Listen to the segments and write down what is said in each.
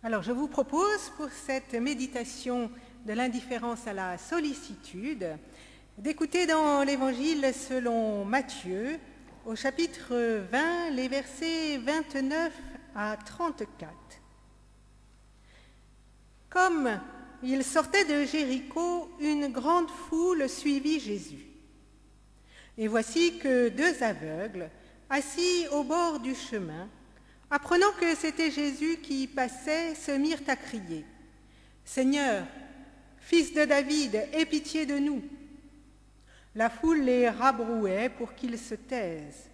Alors, je vous propose pour cette méditation de l'indifférence à la sollicitude d'écouter dans l'Évangile selon Matthieu, au chapitre 20, les versets 29 à 34. Comme il sortait de Jéricho, une grande foule suivit Jésus. Et voici que deux aveugles, assis au bord du chemin, apprenant que c'était Jésus qui passait, se mirent à crier « Seigneur, fils de David, aie pitié de nous !» La foule les rabrouait pour qu'ils se taisent.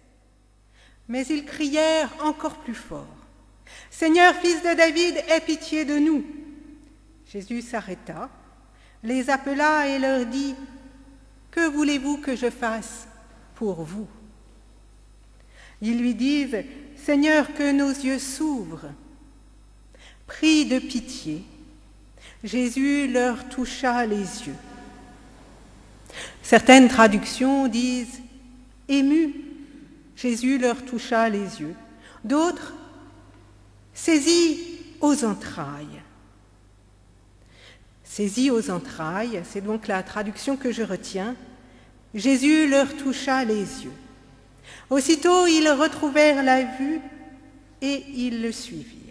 Mais ils crièrent encore plus fort « Seigneur, fils de David, aie pitié de nous !» Jésus s'arrêta, les appela et leur dit « Que voulez-vous que je fasse pour vous ?» Ils lui disent « Seigneur, que nos yeux s'ouvrent !» Pris de pitié, Jésus leur toucha les yeux. Certaines traductions disent « Ému, Jésus leur toucha les yeux ». D'autres « Saisi aux entrailles ». Saisi aux entrailles, c'est donc la traduction que je retiens. Jésus leur toucha les yeux. Aussitôt, ils retrouvèrent la vue et ils le suivirent.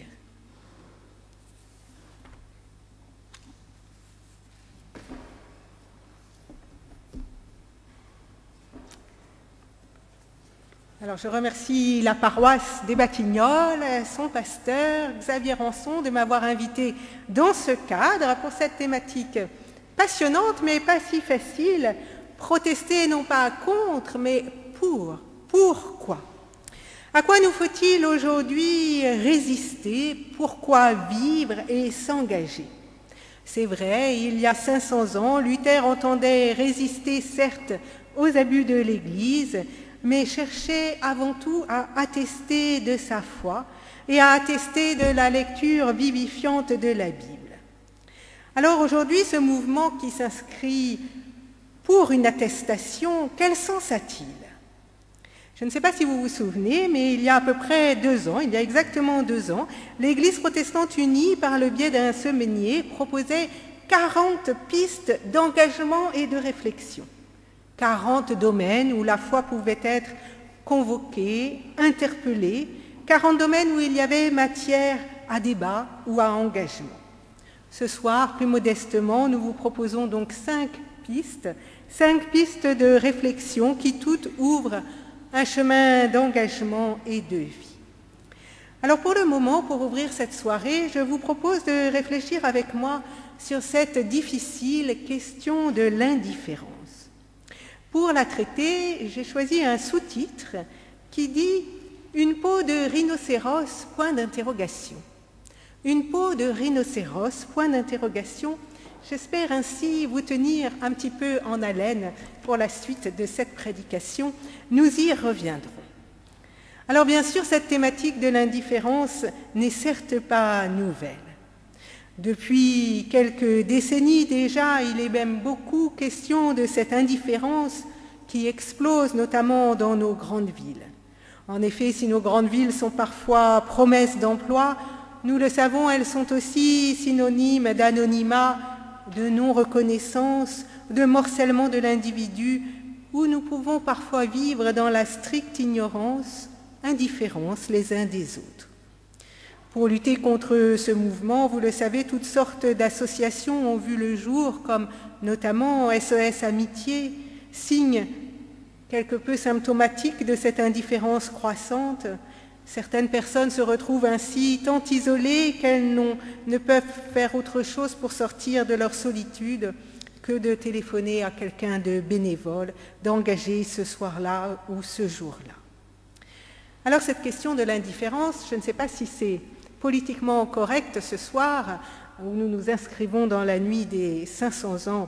Alors, je remercie la paroisse des Batignolles, son pasteur, Xavier Rançon, de m'avoir invité dans ce cadre pour cette thématique passionnante, mais pas si facile. Protester non pas contre, mais pour. Pourquoi? À quoi nous faut-il aujourd'hui résister? Pourquoi vivre et s'engager? C'est vrai, il y a 500 ans, Luther entendait résister certes aux abus de l'Église, mais cherchait avant tout à attester de sa foi et à attester de la lecture vivifiante de la Bible. Alors aujourd'hui, ce mouvement qui s'inscrit pour une attestation, quel sens a-t-il? Je ne sais pas si vous vous souvenez, mais il y a à peu près 2 ans, il y a exactement 2 ans, l'Église protestante unie, par le biais d'un semainier, proposait 40 pistes d'engagement et de réflexion. 40 domaines où la foi pouvait être convoquée, interpellée, 40 domaines où il y avait matière à débat ou à engagement. Ce soir, plus modestement, nous vous proposons donc 5 pistes de réflexion qui toutes ouvrent un chemin d'engagement et de vie. Alors pour le moment, pour ouvrir cette soirée, je vous propose de réfléchir avec moi sur cette difficile question de l'indifférence. Pour la traiter, j'ai choisi un sous-titre qui dit « Une peau de rhinocéros, point d'interrogation ». Une peau de rhinocéros, point d'interrogation. J'espère ainsi vous tenir un petit peu en haleine pour la suite de cette prédication. Nous y reviendrons. Alors bien sûr, cette thématique de l'indifférence n'est certes pas nouvelle. Depuis quelques décennies déjà, il est même beaucoup question de cette indifférence qui explose notamment dans nos grandes villes. En effet, si nos grandes villes sont parfois promesses d'emploi, nous le savons, elles sont aussi synonymes d'anonymat, de non-reconnaissance, de morcellement de l'individu, où nous pouvons parfois vivre dans la stricte ignorance, indifférence les uns des autres. Pour lutter contre ce mouvement, vous le savez, toutes sortes d'associations ont vu le jour, comme notamment SOS Amitié, signe quelque peu symptomatique de cette indifférence croissante. Certaines personnes se retrouvent ainsi tant isolées qu'elles ne peuvent faire autre chose pour sortir de leur solitude que de téléphoner à quelqu'un de bénévole, d'engager ce soir-là ou ce jour-là. Alors cette question de l'indifférence, je ne sais pas si c'est politiquement correct ce soir, où nous nous inscrivons dans la nuit des 500 ans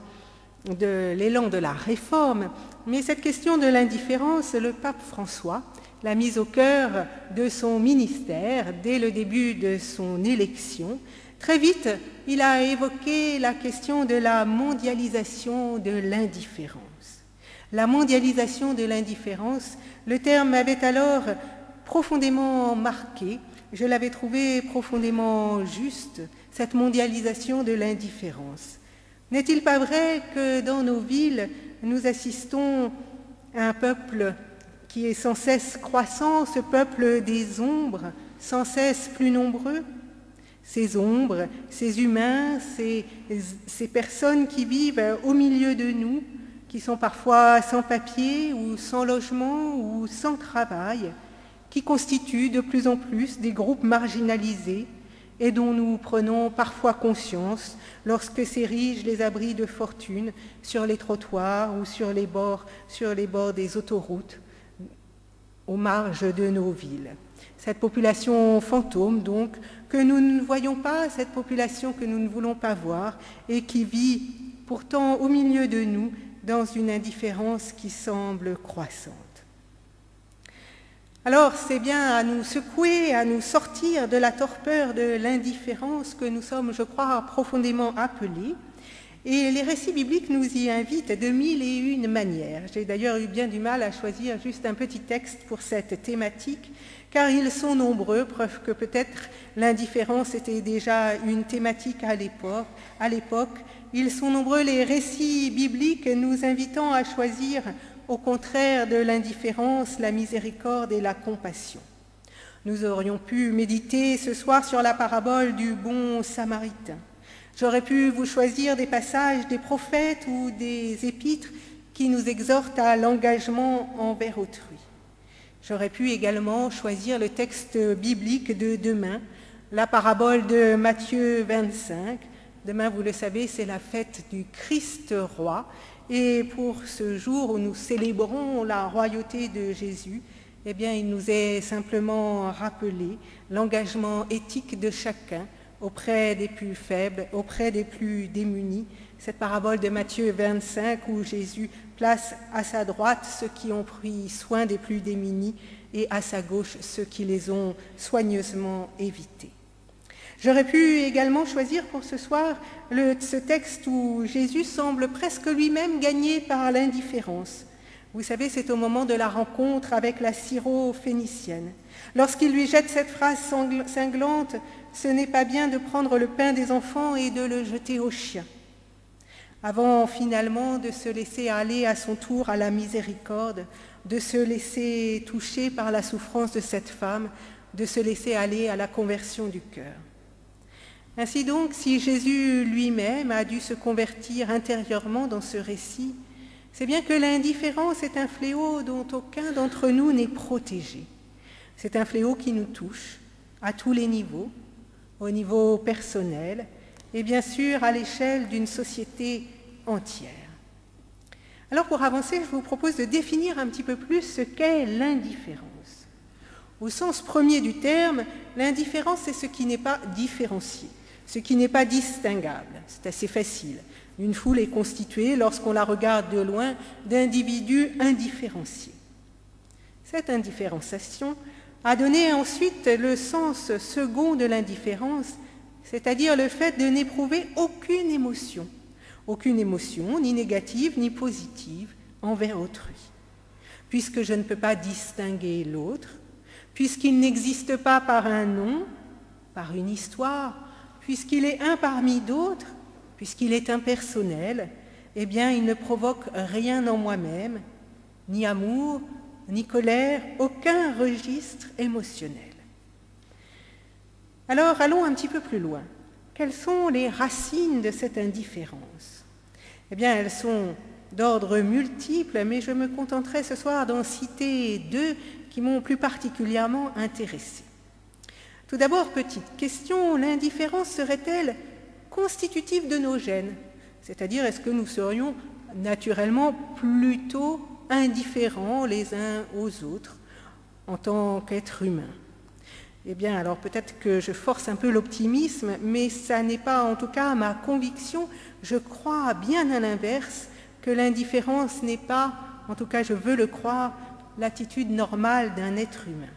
de l'élan de la réforme, mais cette question de l'indifférence, le pape François l'a mise au cœur de son ministère dès le début de son élection. Très vite, il a évoqué la question de la mondialisation de l'indifférence. La mondialisation de l'indifférence, le terme m'avait alors profondément marqué, je l'avais trouvée profondément juste, cette mondialisation de l'indifférence. N'est-il pas vrai que dans nos villes, nous assistons à un peuple qui est sans cesse croissant, ce peuple des ombres, sans cesse plus nombreux? Ces ombres, ces humains, ces personnes qui vivent au milieu de nous, qui sont parfois sans papier ou sans logement ou sans travail, qui constituent de plus en plus des groupes marginalisés et dont nous prenons parfois conscience lorsque s'érigent les abris de fortune sur les trottoirs ou sur les bords des autoroutes, aux marges de nos villes. Cette population fantôme, donc, que nous ne voyons pas, cette population que nous ne voulons pas voir et qui vit pourtant au milieu de nous dans une indifférence qui semble croissante. Alors, c'est bien à nous secouer, à nous sortir de la torpeur de l'indifférence que nous sommes, je crois, profondément appelés. Et les récits bibliques nous y invitent de mille et une manières. J'ai d'ailleurs eu bien du mal à choisir juste un petit texte pour cette thématique, car ils sont nombreux, preuve que peut-être l'indifférence était déjà une thématique à l'époque. Ils sont nombreux les récits bibliques nous invitant à choisir, au contraire de l'indifférence, la miséricorde et la compassion. Nous aurions pu méditer ce soir sur la parabole du bon samaritain. J'aurais pu vous choisir des passages des prophètes ou des épîtres qui nous exhortent à l'engagement envers autrui. J'aurais pu également choisir le texte biblique de demain, la parabole de Matthieu 25. Demain, vous le savez, c'est la fête du Christ roi. Et pour ce jour où nous célébrons la royauté de Jésus, eh bien, il nous est simplement rappelé l'engagement éthique de chacun auprès des plus faibles, auprès des plus démunis. Cette parabole de Matthieu 25 où Jésus place à sa droite ceux qui ont pris soin des plus démunis et à sa gauche ceux qui les ont soigneusement évités. J'aurais pu également choisir pour ce soir ce texte où Jésus semble presque lui-même gagné par l'indifférence. Vous savez, c'est au moment de la rencontre avec la Syro-phénicienne. Lorsqu'il lui jette cette phrase cinglante, « Ce n'est pas bien de prendre le pain des enfants et de le jeter aux chiens », avant finalement de se laisser aller à son tour à la miséricorde, de se laisser toucher par la souffrance de cette femme, de se laisser aller à la conversion du cœur. Ainsi donc, si Jésus lui-même a dû se convertir intérieurement dans ce récit, c'est bien que l'indifférence est un fléau dont aucun d'entre nous n'est protégé. C'est un fléau qui nous touche à tous les niveaux, au niveau personnel et bien sûr à l'échelle d'une société entière. Alors pour avancer, je vous propose de définir un petit peu plus ce qu'est l'indifférence. Au sens premier du terme, l'indifférence c'est ce qui n'est pas différencié, ce qui n'est pas distinguable. C'est assez facile. Une foule est constituée, lorsqu'on la regarde de loin, d'individus indifférenciés. Cette indifférenciation a donné ensuite le sens second de l'indifférence, c'est-à-dire le fait de n'éprouver aucune émotion, ni négative ni positive, envers autrui. Puisque je ne peux pas distinguer l'autre, puisqu'il n'existe pas par un nom, par une histoire, puisqu'il est un parmi d'autres, puisqu'il est impersonnel, eh bien, il ne provoque rien en moi-même, ni amour, ni colère, aucun registre émotionnel. Alors, allons un petit peu plus loin. Quelles sont les racines de cette indifférence? Eh bien, elles sont d'ordre multiple, mais je me contenterai ce soir d'en citer deux qui m'ont plus particulièrement intéressée. Tout d'abord, petite question, l'indifférence serait-elle constitutive de nos gènes? C'est-à-dire, est-ce que nous serions naturellement plutôt indifférents les uns aux autres en tant qu'êtres humains? Eh bien, alors peut-être que je force un peu l'optimisme, mais ça n'est pas en tout cas ma conviction. Je crois bien à l'inverse que l'indifférence n'est pas, en tout cas je veux le croire, l'attitude normale d'un être humain.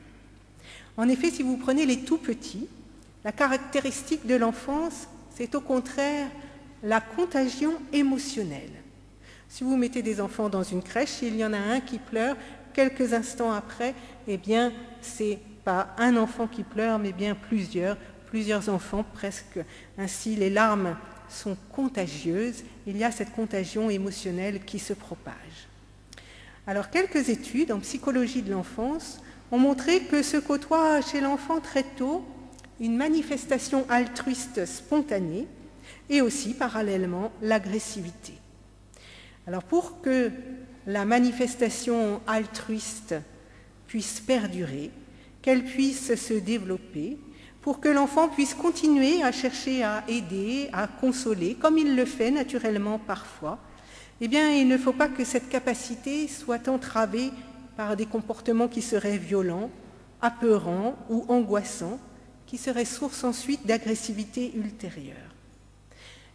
En effet, si vous prenez les tout petits, la caractéristique de l'enfance, c'est au contraire la contagion émotionnelle. Si vous mettez des enfants dans une crèche, s'il y en a un qui pleure, quelques instants après, eh bien, c'est pas un enfant qui pleure, mais bien plusieurs enfants presque. Ainsi, les larmes sont contagieuses. Il y a cette contagion émotionnelle qui se propage. Alors, quelques études en psychologie de l'enfance ont montré que se côtoie chez l'enfant très tôt une manifestation altruiste spontanée et aussi, parallèlement, l'agressivité. Alors, pour que la manifestation altruiste puisse perdurer, qu'elle puisse se développer, pour que l'enfant puisse continuer à chercher à aider, à consoler, comme il le fait naturellement parfois, eh bien, il ne faut pas que cette capacité soit entravée par des comportements qui seraient violents, apeurants ou angoissants, qui seraient source ensuite d'agressivité ultérieure.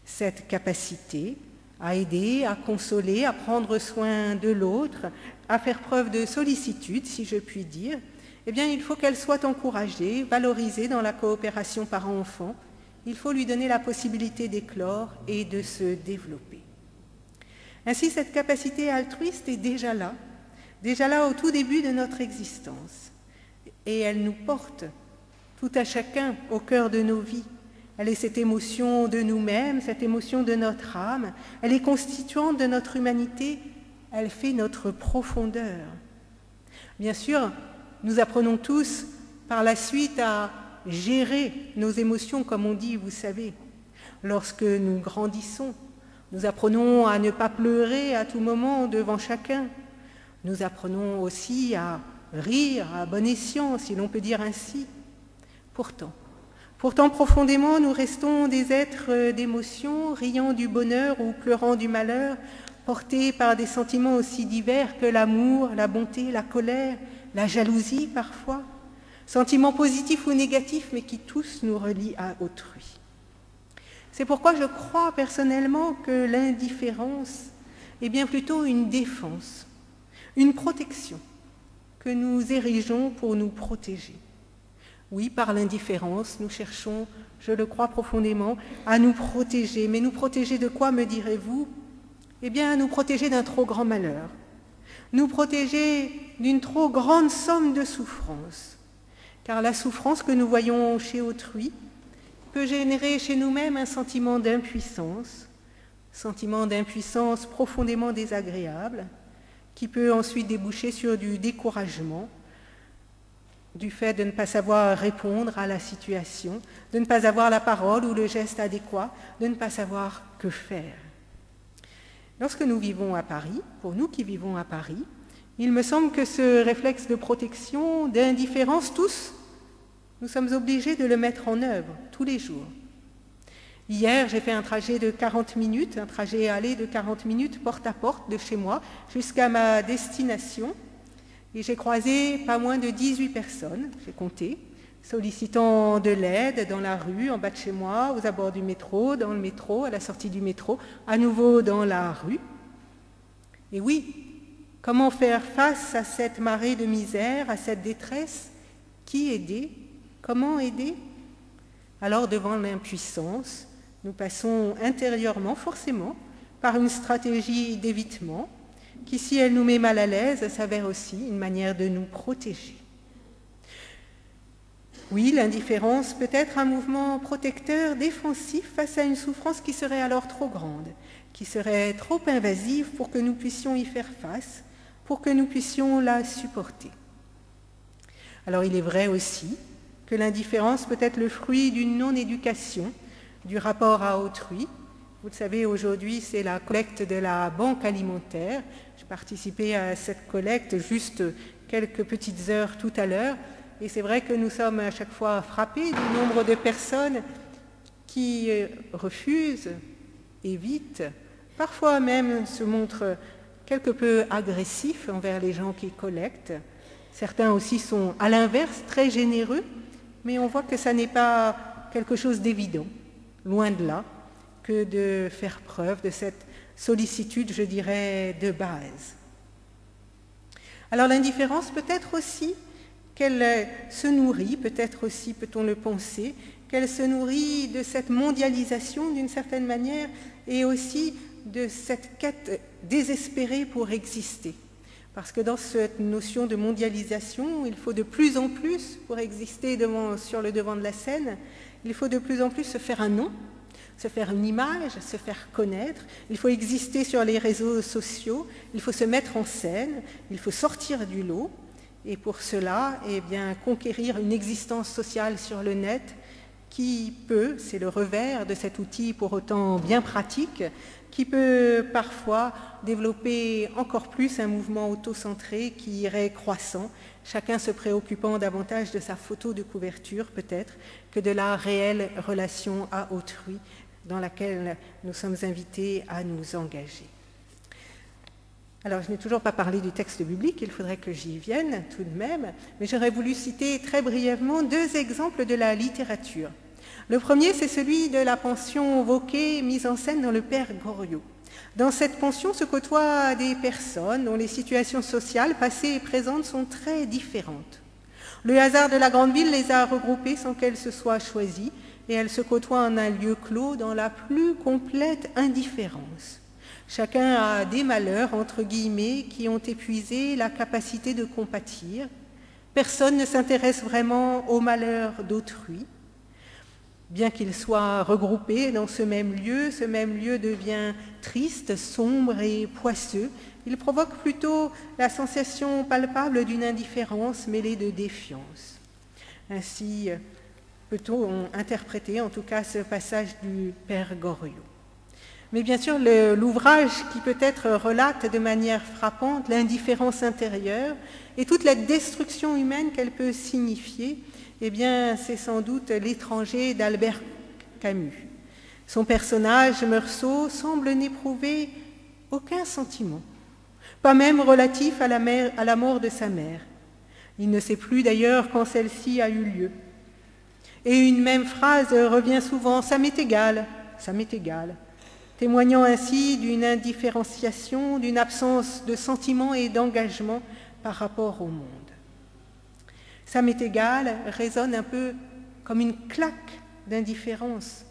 Cette capacité à aider, à consoler, à prendre soin de l'autre, à faire preuve de sollicitude, si je puis dire, eh bien, il faut qu'elle soit encouragée, valorisée dans la coopération parent-enfant. Il faut lui donner la possibilité d'éclore et de se développer. Ainsi, cette capacité altruiste est déjà là au tout début de notre existence. Et elle nous porte, tout à chacun, au cœur de nos vies. Elle est cette émotion de nous-mêmes, cette émotion de notre âme. Elle est constituante de notre humanité. Elle fait notre profondeur. Bien sûr, nous apprenons tous par la suite à gérer nos émotions, comme on dit, vous savez. Lorsque nous grandissons, nous apprenons à ne pas pleurer à tout moment devant chacun. Nous apprenons aussi à rire à bon escient, si l'on peut dire ainsi. Pourtant, profondément, nous restons des êtres d'émotion, riant du bonheur ou pleurant du malheur, portés par des sentiments aussi divers que l'amour, la bonté, la colère, la jalousie parfois, sentiments positifs ou négatifs, mais qui tous nous relient à autrui. C'est pourquoi je crois personnellement que l'indifférence est bien plutôt une défense, une protection que nous érigeons pour nous protéger. Oui, par l'indifférence, nous cherchons, je le crois profondément, à nous protéger. Mais nous protéger de quoi, me direz-vous? Eh bien, nous protéger d'un trop grand malheur, nous protéger d'une trop grande somme de souffrance. Car la souffrance que nous voyons chez autrui peut générer chez nous-mêmes un sentiment d'impuissance profondément désagréable, qui peut ensuite déboucher sur du découragement, du fait de ne pas savoir répondre à la situation, de ne pas avoir la parole ou le geste adéquat, de ne pas savoir que faire. Lorsque nous vivons à Paris, pour nous qui vivons à Paris, il me semble que ce réflexe de protection, d'indifférence, tous, nous sommes obligés de le mettre en œuvre tous les jours. Hier, j'ai fait un trajet de 40 minutes, un trajet aller de 40 minutes porte à porte de chez moi jusqu'à ma destination. Et j'ai croisé pas moins de 18 personnes, j'ai compté, sollicitant de l'aide dans la rue, en bas de chez moi, aux abords du métro, dans le métro, à la sortie du métro, à nouveau dans la rue. Et oui, comment faire face à cette marée de misère, à cette détresse? Qui aider? Comment aider? Alors, devant l'impuissance, nous passons intérieurement, forcément, par une stratégie d'évitement, qui, si elle nous met mal à l'aise, s'avère aussi une manière de nous protéger. Oui, l'indifférence peut être un mouvement protecteur, défensif face à une souffrance qui serait alors trop grande, qui serait trop invasive pour que nous puissions y faire face, pour que nous puissions la supporter. Alors il est vrai aussi que l'indifférence peut être le fruit d'une non-éducation, du rapport à autrui. Vous le savez, aujourd'hui, c'est la collecte de la banque alimentaire. J'ai participé à cette collecte juste quelques petites heures tout à l'heure. Et c'est vrai que nous sommes à chaque fois frappés du nombre de personnes qui refusent, évitent, parfois même se montrent quelque peu agressifs envers les gens qui collectent. Certains aussi sont, à l'inverse, très généreux, mais on voit que ça n'est pas quelque chose d'évident, loin de là, que de faire preuve de cette sollicitude, je dirais, de base. Alors l'indifférence peut être aussi qu'elle se nourrit, peut-être aussi, peut-on le penser, qu'elle se nourrit de cette mondialisation d'une certaine manière et aussi de cette quête désespérée pour exister. Parce que dans cette notion de mondialisation, il faut de plus en plus, pour exister sur le devant de la scène, il faut de plus en plus se faire un nom, se faire une image, se faire connaître. Il faut exister sur les réseaux sociaux, il faut se mettre en scène, il faut sortir du lot. Et pour cela, eh bien, conquérir une existence sociale sur le net qui peut, c'est le revers de cet outil pour autant bien pratique, qui peut parfois développer encore plus un mouvement autocentré qui irait croissant, chacun se préoccupant davantage de sa photo de couverture peut-être que de la réelle relation à autrui dans laquelle nous sommes invités à nous engager. Alors, je n'ai toujours pas parlé du texte biblique, il faudrait que j'y vienne tout de même, mais j'aurais voulu citer très brièvement 2 exemples de la littérature. Le premier, c'est celui de la pension Vauquer mise en scène dans Le Père Goriot. Dans cette pension se côtoient des personnes dont les situations sociales passées et présentes sont très différentes. Le hasard de la grande ville les a regroupées sans qu'elles se soient choisies et elles se côtoient en un lieu clos dans la plus complète indifférence. Chacun a des malheurs, entre guillemets, qui ont épuisé la capacité de compatir. Personne ne s'intéresse vraiment aux malheurs d'autrui. Bien qu'ils soient regroupés dans ce même lieu devient triste, sombre et poisseux. Il provoque plutôt la sensation palpable d'une indifférence mêlée de défiance. Ainsi peut-on interpréter en tout cas ce passage du Père Goriot. Mais bien sûr, l'ouvrage qui peut-être relate de manière frappante l'indifférence intérieure et toute la destruction humaine qu'elle peut signifier, eh bien, c'est sans doute L'étranger d'Albert Camus. Son personnage, Meursault, semble n'éprouver aucun sentiment, pas même relatif à la mort de sa mère. Il ne sait plus d'ailleurs quand celle-ci a eu lieu. Et une même phrase revient souvent, « ça m'est égal, ça m'est égal », témoignant ainsi d'une indifférenciation, d'une absence de sentiment et d'engagement par rapport au monde. Ça m'est égal résonne un peu comme une claque d'indifférence.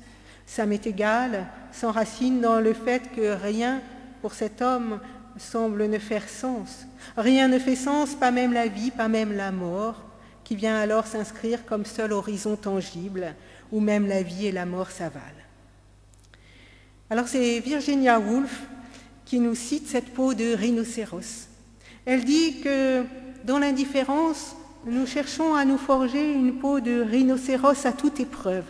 Ça m'est égal s'enracine dans le fait que rien pour cet homme semble ne faire sens. Rien ne fait sens, pas même la vie, pas même la mort, qui vient alors s'inscrire comme seul horizon tangible, où même la vie et la mort s'avalent. Alors c'est Virginia Woolf qui nous cite cette peau de rhinocéros. Elle dit que dans l'indifférence, nous cherchons à nous forger une peau de rhinocéros à toute épreuve,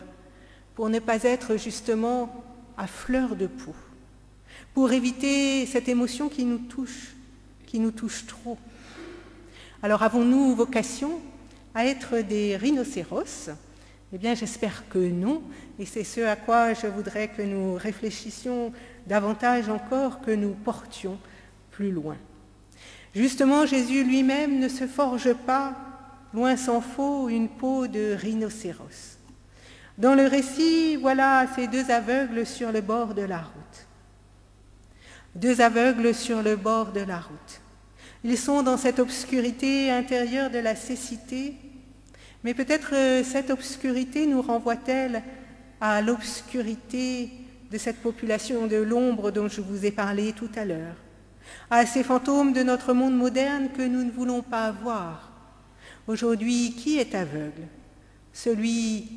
pour ne pas être justement à fleur de peau, pour éviter cette émotion qui nous touche trop. Alors avons-nous vocation à être des rhinocéros ? Eh bien, j'espère que non, et c'est ce à quoi je voudrais que nous réfléchissions davantage encore, que nous portions plus loin. Justement, Jésus lui-même ne se forge pas, loin s'en faut, une peau de rhinocéros. Dans le récit, voilà ces 2 aveugles sur le bord de la route. 2 aveugles sur le bord de la route. Ils sont dans cette obscurité intérieure de la cécité, mais peut-être cette obscurité nous renvoie-t-elle à l'obscurité de cette population de l'ombre dont je vous ai parlé tout à l'heure, à ces fantômes de notre monde moderne que nous ne voulons pas voir. Aujourd'hui, qui est aveugle ? Celui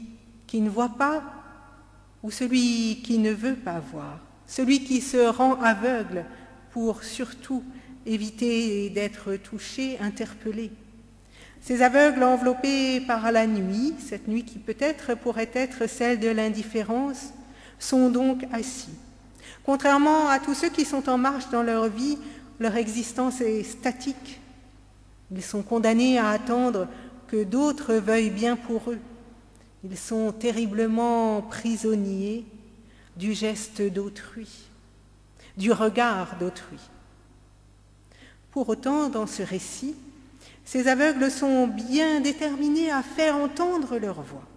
qui ne voit pas ou celui qui ne veut pas voir ? Celui qui se rend aveugle pour surtout éviter d'être touché, interpellé. Ces aveugles enveloppés par la nuit, cette nuit qui peut-être pourrait être celle de l'indifférence, sont donc assis. Contrairement à tous ceux qui sont en marche dans leur vie, leur existence est statique. Ils sont condamnés à attendre que d'autres veuillent bien pour eux. Ils sont terriblement prisonniers du geste d'autrui, du regard d'autrui. Pour autant, dans ce récit, ces aveugles sont bien déterminés à faire entendre leur voix.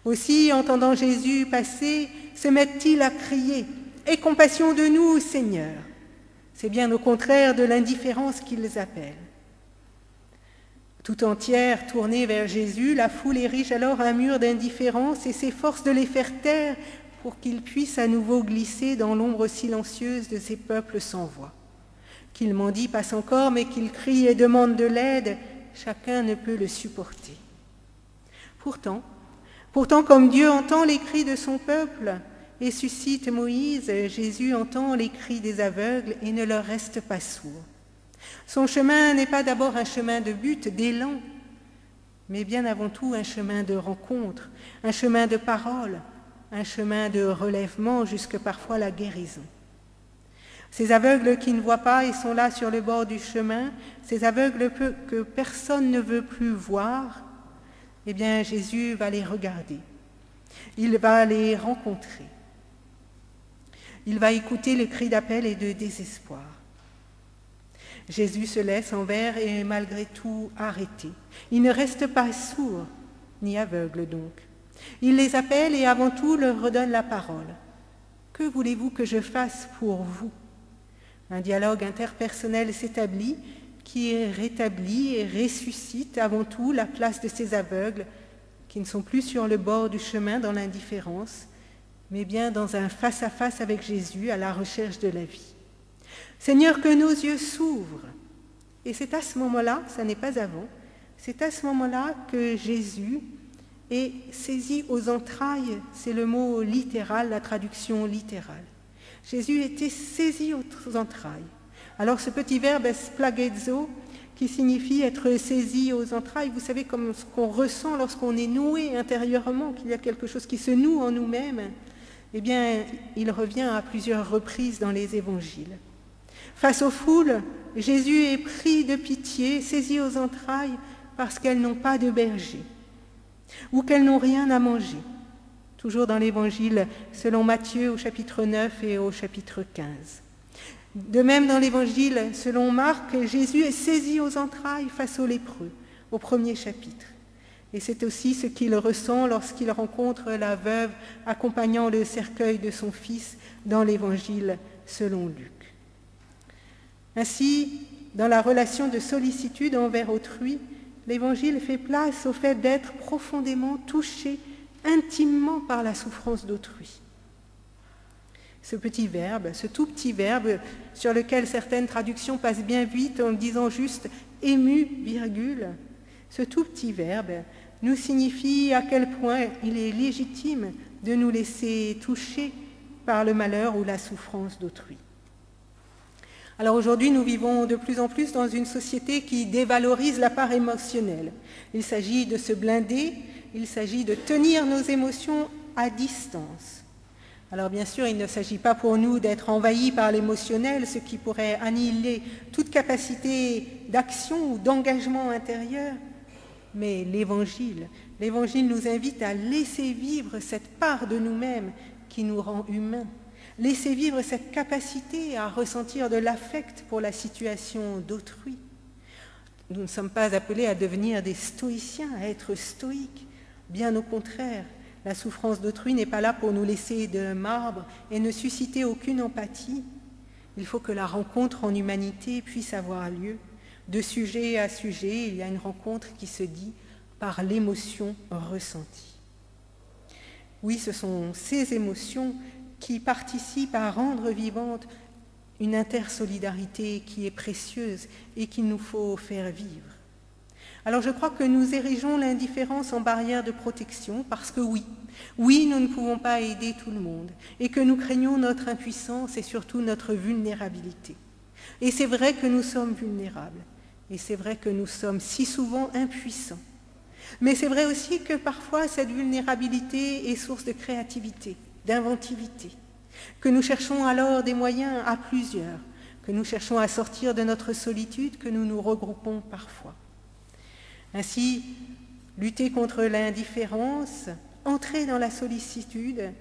Aussi, entendant Jésus passer, se mettent-ils à crier « Aie compassion de nous, Seigneur !» C'est bien au contraire de l'indifférence qu'ils appellent. Tout entière tournée vers Jésus, la foule érige alors un mur d'indifférence et s'efforce de les faire taire pour qu'ils puissent à nouveau glisser dans l'ombre silencieuse de ces peuples sans voix. Qu'il mendie passe encore, mais qu'il crie et demande de l'aide, chacun ne peut le supporter. Pourtant, comme Dieu entend les cris de son peuple et suscite Moïse, Jésus entend les cris des aveugles et ne leur reste pas sourd. Son chemin n'est pas d'abord un chemin de but, d'élan, mais bien avant tout un chemin de rencontre, un chemin de parole, un chemin de relèvement jusque parfois la guérison. Ces aveugles qui ne voient pas et sont là sur le bord du chemin, ces aveugles que personne ne veut plus voir, eh bien Jésus va les regarder, il va les rencontrer, il va écouter les cris d'appel et de désespoir. Jésus se laisse envers et malgré tout arrêter. Il ne reste pas sourd, ni aveugle donc. Il les appelle et avant tout leur redonne la parole. Que voulez-vous que je fasse pour vous ? Un dialogue interpersonnel s'établit qui rétablit et ressuscite avant tout la place de ces aveugles qui ne sont plus sur le bord du chemin dans l'indifférence, mais bien dans un face-à-face avec Jésus à la recherche de la vie. Seigneur, que nos yeux s'ouvrent. Et c'est à ce moment-là, ça n'est pas avant, c'est à ce moment-là que Jésus est saisi aux entrailles, c'est le mot littéral, la traduction littérale. Jésus était saisi aux entrailles. Alors ce petit verbe splagezo, qui signifie être saisi aux entrailles, vous savez comme ce qu'on ressent lorsqu'on est noué intérieurement, qu'il y a quelque chose qui se noue en nous-mêmes, eh bien il revient à plusieurs reprises dans les évangiles. Face aux foules, Jésus est pris de pitié, saisi aux entrailles parce qu'elles n'ont pas de berger ou qu'elles n'ont rien à manger. Toujours dans l'évangile selon Matthieu au chapitre 9 et au chapitre 15. De même dans l'évangile selon Marc, Jésus est saisi aux entrailles face aux lépreux, au premier chapitre. Et c'est aussi ce qu'il ressent lorsqu'il rencontre la veuve accompagnant le cercueil de son fils dans l'évangile selon Luc. Ainsi, dans la relation de sollicitude envers autrui, l'Évangile fait place au fait d'être profondément touché intimement par la souffrance d'autrui. Ce petit verbe, ce tout petit verbe sur lequel certaines traductions passent bien vite en disant juste « ému, virgule », ce tout petit verbe nous signifie à quel point il est légitime de nous laisser toucher par le malheur ou la souffrance d'autrui. Alors aujourd'hui, nous vivons de plus en plus dans une société qui dévalorise la part émotionnelle. Il s'agit de se blinder, il s'agit de tenir nos émotions à distance. Alors bien sûr, il ne s'agit pas pour nous d'être envahis par l'émotionnel, ce qui pourrait annihiler toute capacité d'action ou d'engagement intérieur. Mais l'Évangile nous invite à laisser vivre cette part de nous-mêmes qui nous rend humains. Laisser vivre cette capacité à ressentir de l'affect pour la situation d'autrui. Nous ne sommes pas appelés à devenir des stoïciens, à être stoïques. Bien au contraire, la souffrance d'autrui n'est pas là pour nous laisser de marbre et ne susciter aucune empathie. Il faut que la rencontre en humanité puisse avoir lieu. De sujet à sujet, il y a une rencontre qui se dit par l'émotion ressentie. Oui, ce sont ces émotions qui participent à rendre vivante une intersolidarité qui est précieuse et qu'il nous faut faire vivre. Alors je crois que nous érigeons l'indifférence en barrière de protection parce que oui, nous ne pouvons pas aider tout le monde et que nous craignons notre impuissance et surtout notre vulnérabilité. Et c'est vrai que nous sommes vulnérables et c'est vrai que nous sommes si souvent impuissants. Mais c'est vrai aussi que parfois cette vulnérabilité est source de créativité, d'inventivité, que nous cherchons alors des moyens à plusieurs, que nous cherchons à sortir de notre solitude, que nous nous regroupons parfois. Ainsi, lutter contre l'indifférence, entrer dans la sollicitude,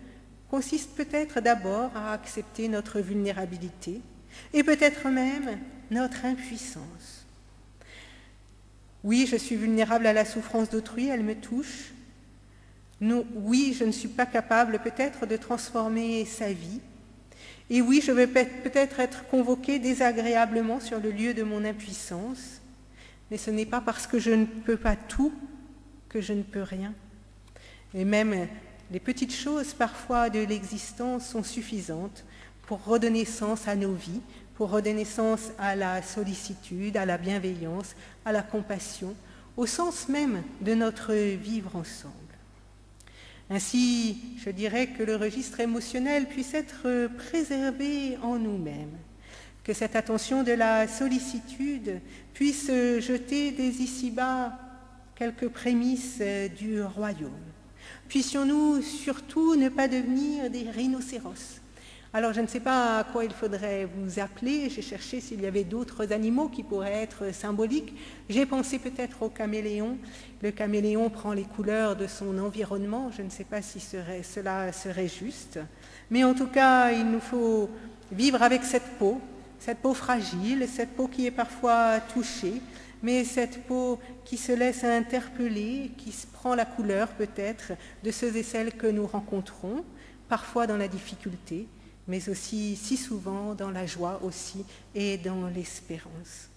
consiste peut-être d'abord à accepter notre vulnérabilité et peut-être même notre impuissance. Oui, je suis vulnérable à la souffrance d'autrui, elle me touche. Non, oui, je ne suis pas capable peut-être de transformer sa vie. Et oui, je vais peut-être être convoquée désagréablement sur le lieu de mon impuissance. Mais ce n'est pas parce que je ne peux pas tout que je ne peux rien. Et même les petites choses parfois de l'existence sont suffisantes pour redonner sens à nos vies, pour redonner naissance à la sollicitude, à la bienveillance, à la compassion, au sens même de notre vivre ensemble. Ainsi, je dirais que le registre émotionnel puisse être préservé en nous-mêmes, que cette attention de la sollicitude puisse jeter dès ici-bas quelques prémices du royaume. Puissions-nous surtout ne pas devenir des rhinocéros. Alors je ne sais pas à quoi il faudrait vous appeler, j'ai cherché s'il y avait d'autres animaux qui pourraient être symboliques. J'ai pensé peut-être au caméléon. Le caméléon prend les couleurs de son environnement, je ne sais pas si cela serait juste. Mais en tout cas, il nous faut vivre avec cette peau fragile, cette peau qui est parfois touchée, mais cette peau qui se laisse interpeller, qui prend la couleur peut-être de ceux et celles que nous rencontrons, parfois dans la difficulté, mais aussi si souvent dans la joie aussi et dans l'espérance.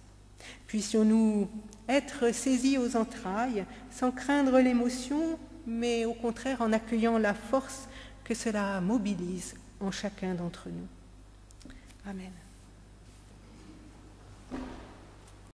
Puissions-nous être saisis aux entrailles, sans craindre l'émotion, mais au contraire en accueillant la force que cela mobilise en chacun d'entre nous. Amen.